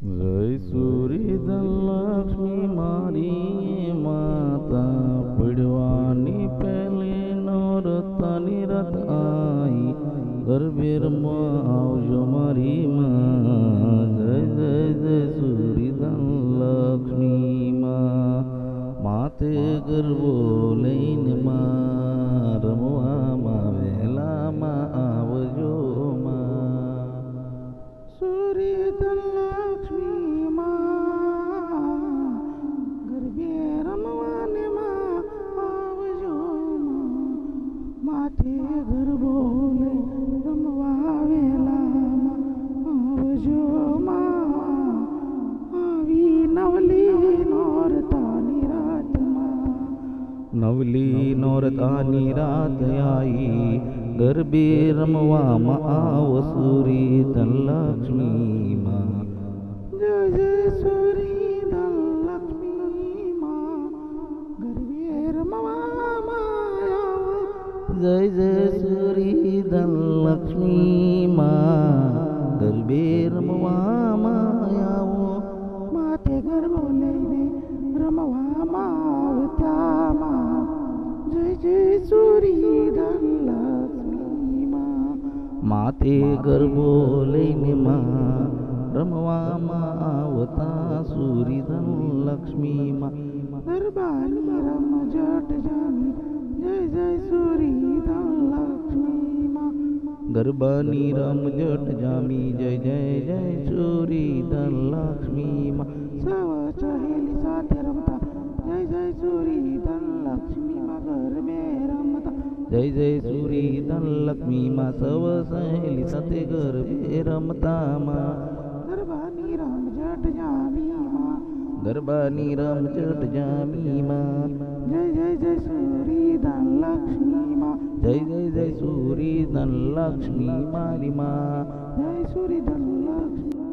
જય સુરી ધનલક્ષ્મી મારી માતા પડવાની પેલી નોરતાની રત આઈ ગરબે રમવા આવજો મારી માં જય જય જય સુરી ધનલક્ષ્મી માં માથે ગરબો લઈને માં રમવામાં વહેલામાં આવજો માં સુરી ધનલક્ષ્મી માં ગરબે રમવાને માં આવજો માથે ગરબો લઈ રમવા વેલામાં આવજો માં આવી નવલી નોરતાની રાતમાં નવલી નોરતાની રાત આઈ ગરબે રમવામાં આવો સુરી ધનલક્ષ્મી માં જય જય સુરી ધનલક્ષ્મી માં ગરબે રમવામાં આવો જય જય સુરી ધનલક્ષ્મી માં ગરબે રમવામાં આવો માથે ગરબો લઈને રમવામાં આવતા માં જય જય સુરી ધનલક્ષ્મી માં માથે ગરબો લઈને માં રમવામાં આવતા સુરી ધનલક્ષ્મી માં ગરબાની રમઝટ જામી જય જય સુરી ધનલક્ષ્મી માં ગરબાની રમઝટ જામી જય જય જય સુરી ધનલક્ષ્મી માં સવ સહેલી સાથે રમતા જય જય સુરી ધનલક્ષ્મી માં ગરબે રમતા જય જય સુરી ધનલક્ષ્મી માં સવ સહેલી સાથે ગરબે રમતા માં ગરબાની રમઝટ જામી માં ગરબાની રમઝટ જામી માં જય જય જય સુરી ધનલક્ષ્મી માં જય જય જય સુરી ધનલક્ષ્મી મારી માં જય સુરી ધનલક્ષ્મી